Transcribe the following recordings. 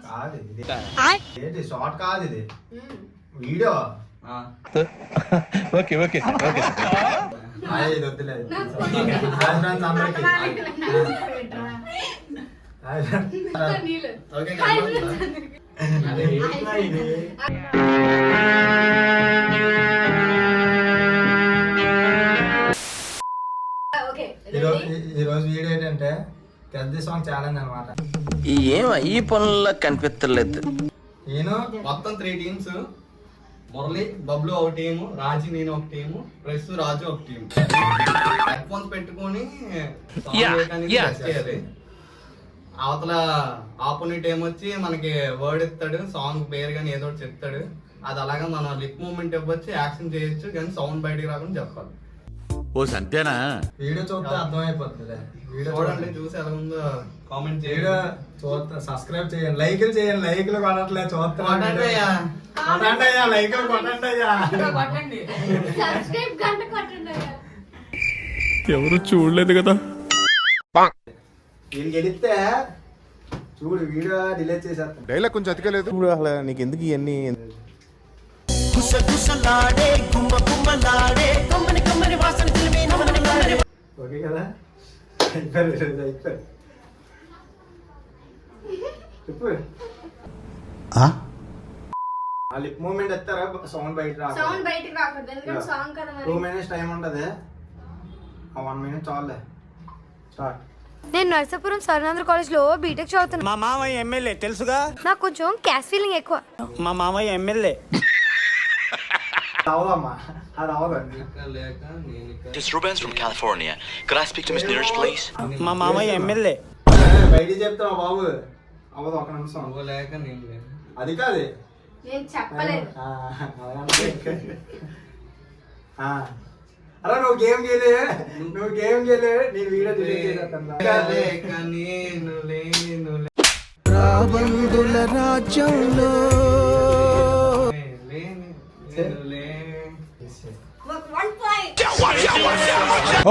కాదు ఇది ఏంటి షార్ట్ కాదు ఇది వీడియో ఓకే ఓకే ఓకే ఇది వద్దులేదు అందరికి ఈరోజు వీడియో ఏంటంటే పెద్ద సాంగ్ ఛాలెంజ్ అనమాట. ఈ పనుల్లో కనిపించలేదు. నేను మొత్తం 3 టీమ్స్, మురళి బబ్లు ఒక టీము, రాజీ నేను ఒక టీము, ప్రెస్ రాజు ఒక టీము. హెడ్ ఫోన్స్ పెట్టుకొని అవతల ఆపోనెంట్ ఏమొచ్చి మనకి వర్డ్ ఇస్తాడు, సాంగ్ పేరు కానీ ఏదో ఒకటి చెప్తాడు. అది అలాగా మనం లిప్ మూమెంట్ ఇవ్వచ్చు, యాక్షన్ చేయొచ్చు, కానీ సౌండ్ బయటికి రాకుండా చెప్పాలి. ఓ సంతేనా? వీడియో చూస్తే అర్థమైపోతుంది. వీడియో చూడండి, చూసి ఎలా ఉందో కామెంట్ చేయండి, చూస్తా సబ్స్క్రైబ్ చేయండి, లైక్లు చేయండి. లైక్లు కొనట్లేదు, చూస్తాను లైక్లు కొట్టండి. ఎవరు చూడలేదు కదా. వీళ్ళు గెలిస్తే చూడు వీడియో డిలీట్ చేసేస్తాను. డైలాగ్ కొంచెం అతికలేదు. ఇప్పుడు అసలు నీకు ఎందుకు ఇవన్నీ? ఓకే కదా, అయిపోయారు చెప్పు. ఆ లిప్ మూమెంట్ ఎత్తారా, సౌండ్ బయటకు రాకూడదు. 2 minutes టైం ఉంటుంది, 1 minute చాలే. స్టార్ట్. నేను నర్సాపురం స్వర్ణాంధ్ర కాలేజ్ లో బీటెక్ చదువుతున్నా. మా మామయ్య ఎమ్మెల్యే తెలుసుగా. నాకు కొంచెం క్యాష్ ఫీలింగ్ ఎక్కువ. మా మామయ్య ఎమ్మెల్యే. అవదమ్మా, అది అవదండి. This is Rubens from California. Could I speak to Miss Neeraj, please? మా మామయ్య ఎమ్మెల్యే. బయట చెప్తావా బాబు? అవదు, ఒక నిమిషం. అది కాదు, నేను చెప్పలేదు. అరే నువ్వు గేమ్ గేలే నేను వీడియో డిలీట్ చేసేస్తాను. రాబందుల రాజ్యంలో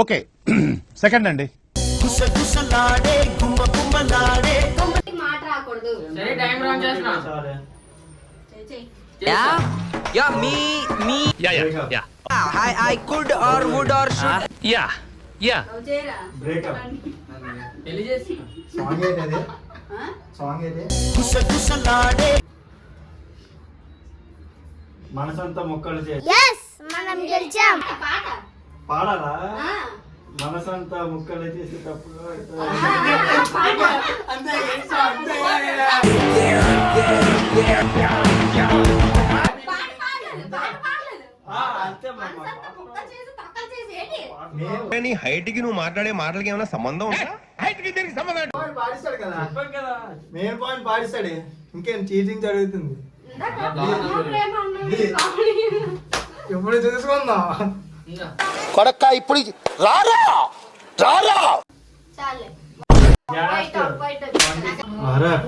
ఓకే సెకండ్ అండి. గుసగుసలాడే గుమ్మ గుమ్మలాడే మాట రాకూడదు. సరే టైం రన్ చేస్తున్నా. Yeah, me. Yeah. I could or would or should. Yeah. Breakup పెళ్లి చేసి సాంగ్ ఏంటి? సాంగ్ ఏంటి? గుసగుసలాడే మనసంతా మొక్కలు చేసి మనం గెలిచాం. పాడాలా? మనసంతా ముక్కలు చేసేటప్పుడు నీ హైట్ కి నువ్వు మాట్లాడే మాటలకి ఏమైనా సంబంధం ఉందా? హైట్ కి దీనికి సంబంధం పాడిస్తాడు కదా, మెయిన్ పాయింట్ పాడిస్తాడు. ఇంకేం చీటింగ్ జరుగుతుంది. ఇప్పుడు చూసుకుందాం కొడక్క ఇప్పుడు రారా.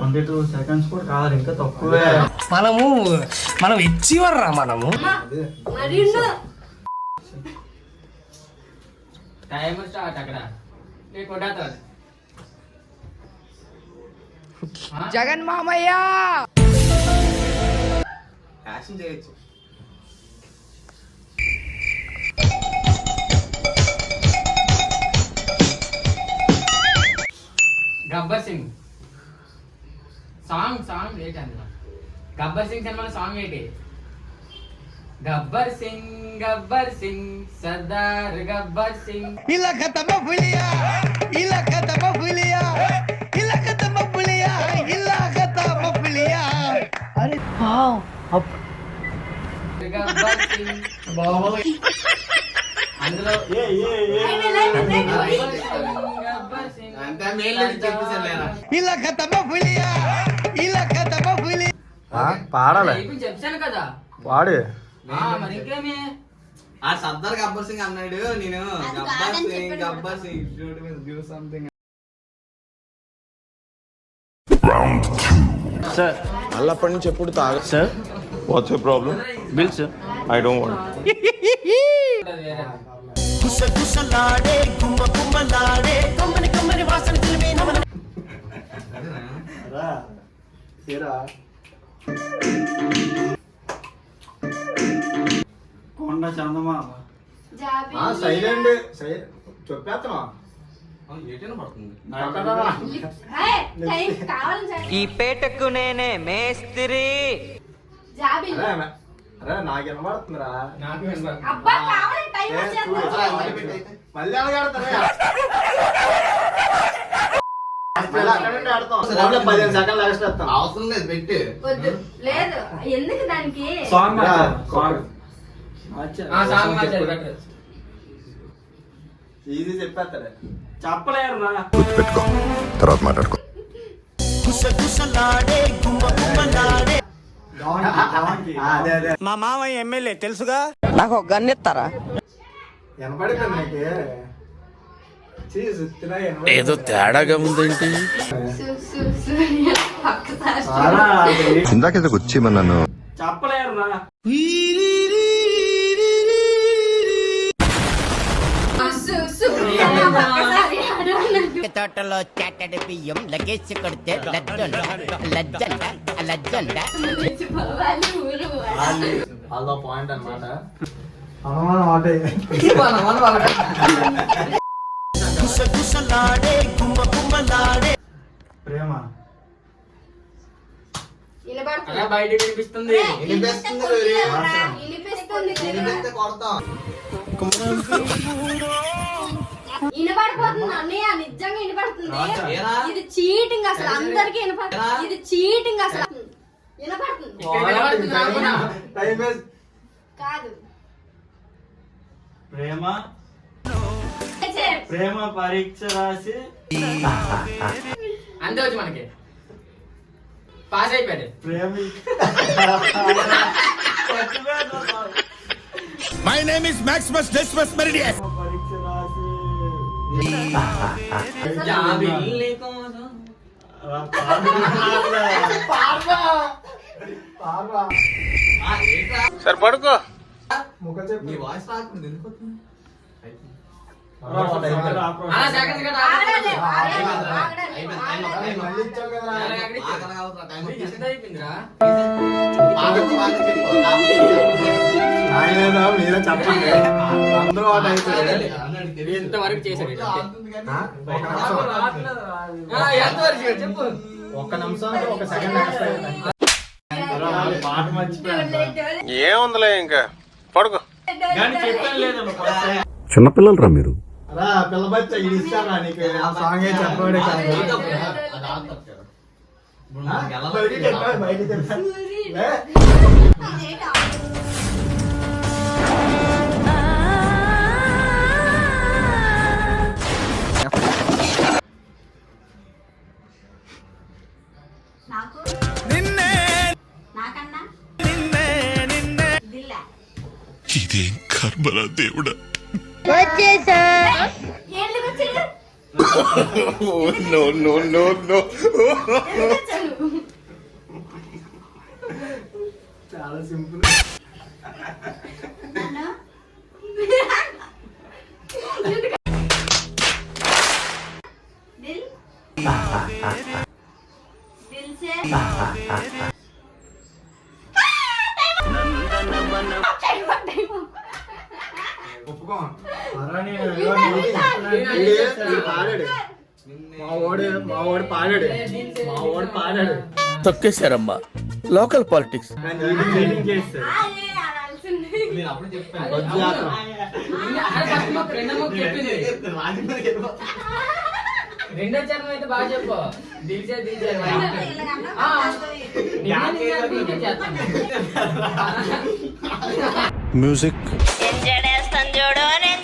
22 seconds కూడా కాదు, ఇంకా తక్కువే. మనం ఇచ్చివర్రా మనము. టైం స్టార్ట్ అక్కడ నేను కొట్టాను. జగన్ మామయ్య యాక్షన్ చేయొచ్చు. గబ్బర్ సింగ్ సాంగ్ ఏంటి అందులో? గబ్బర్ సింగ్ సినిమాలో సాంగ్ ఏంటి? గబ్బర్ సింగ్ సర్దార్ గబ్బర్ సింగ్. ఇలా ఖతమ పులియా అరే వావ్. గబ్బర్ సింగ్ అందులో గబ్బర్ సింగ్ అంతా మెయిన్ చెప్పేసాను. ఇలా ఖతమ పులియా పాడాలి, చెప్పాను కదా పాడు. మరి ఇంకేమి? ఆ సర్దార్ గబ్బర్ సింగ్ అన్నాడు, నేను Gabbar Singh do something. Sir అల్లప్పటి నుంచి ఎప్పుడు తాగ. Sir what's your problem? Bill sir. I don't want. గుసగుసలాడే గుమ్మ గుమ్మలాడే కమ్మని వాసన తెలివే నమన. రా ఏరా కొండ చందమామ సైలెంట్ చెప్పేస్తున్నా ఈ పేటకు నేనే మేస్త్రి. అరే నాకు వినబడుతుందిరా నాకు వినపడుతుంది. అబ్బా కావాలి టైం ఏ, చూడు. వచ్చేస్తుంది. మళ్ళీ అడగడతారా అక్కడ నుండి ఆడతాం 15 సెకండ్లు ఎక్స్ట్రా ఇస్తాం అవసరం లేదు పెట్టి వద్దు లేదు ఎందుకు దానికి సాంగ్ రా. సాంగ్ సాంగ్ మార్చాలి, పెట్టు. ఈజీ చెప్పేస్తాడే చెప్పలేరు రా. గుర్తుపెట్టుకో తర్వాత మాట్లాడుకో. గుసగుసలాడే గుమ్మ గుమ్మలాడే. అదే అదే మా మామయ్య ఎమ్మెల్యే తెలుసుగా. నాకు ఒక గన్ ఇస్తారా? వినపడుతుంది నీకు ఏదో తేడాగా ఉందేంటి? ఒక్కసారి ఇందాకేదో వచ్చి నన్ను చెప్పలేరు రా. ఒక్కసారి అడగనట్టు. తోటలో చాటడి బియ్యం లగేసి కొడితే లజ్జండ లజ్జండ లజ్జండ. పోవాలి, ఊరు పోవాలి. వాళ్ళ పాయింట్ అన్నమాట అనుమానం ఒకటే గుసగుసలాడే గుమ్మ గుమ్మలాడే. ప్రేమ వినపడుతుంది. అలా బయటికి వినిపిస్తుంది. వినిపిస్తుంది వినిపిస్తుంది. వినిపిస్తే కొడతాం వినపడిపోతుంది అన్నయ్య, నిజంగా వినపడుతుంది. ఏరా? ఇది చీటింగ్ అసలు, అందరికి వినపడుతుంది. ఇది చీటింగ్ అసలు వినపడుతుంది. ఇక్కడ వినపడుతుంది, రామునా? టైం వేస్ట్ కాదు ప్రేమ ప్రేమ పరీక్ష రాసి అంతే వచ్చి మనకి పాస్ అయిపోయాడు. ప్రేమి my name is Maximus డెసిమస్ Meridius. పరీక్ష రాసి జాబిల్లి కోసం. పార్వా సరే పడుకో. ముఖ చెప్పు నీ వాయిస్ రాకుండా ఎందుకు వస్తుంది? అలా సెకండ్స్ కూడా ఆగడాలి, ఆగలేదు. ఆగడాలి, ఆగడాలి. మళ్ళీ ఇచ్చావు కదరా ఆగరా కావద్దురా, టైం ఇది ఎంత అయిపోయిందిరా? ఆగదు, ఆగదు చెప్పు. ఆయనేదో మీరే చెప్పండి అందరూ ఆట అయిపోయారు ఎంతవరకు చేశాడు ఇది? ఒక నిమిషం ఎంతవరకు చేశాడు చెప్పు. ఒక్క నిమిషం ఒక సెకండ్ ఎక్స్ట్రా పాట మర్చిపోయాను. ఏముందిలే ఇంకా పడుకో. కానీ చెప్పాను లేదమ్మా ఫస్ట్ టైం. చిన్నపిల్లలరా మీరు. రా పిల్లబచ్చ ఇది ఇస్తారా నీకు ఆ సాంగ్ ఏ చెప్పాడే కాదు అది ఆగుతారు కదా. ఇప్పుడు మనకి ఎలా బయటికి చెప్పాడు, బయటికి చెప్పాడు. లే. అదేంటి? నాకు నాకన్నా దిల్లా ఇదేం కర్మరా దేవుడా. ఎందుకు వచ్చాడు? No no no no. ఎందుకు వచ్చాడు? చాలా సింపుల్ నాన్న? దిల్ దిల్ సే ఒప్పుకో అరాని వీడు పాడాడు మా వాడు పాడాడు తొక్కేశారమ్మా లోకల్ పాలిటిక్స్. చీటింగ్ చేస్తారు. అదే అనాల్సింది. నేను అప్పుడు చెప్పాను. వజ్రాతం. ఫస్ట్ మొక్క, రెండో మొక్క చెప్పింది. రాజమండ్రికి వెళ్ళిపోతా. రెండో చరణం అయితే బాగా చెప్పు. దిల్చే ఇలాగన్నా మ్యూజిక్ ఎంజడేస్తాను చూడు నేను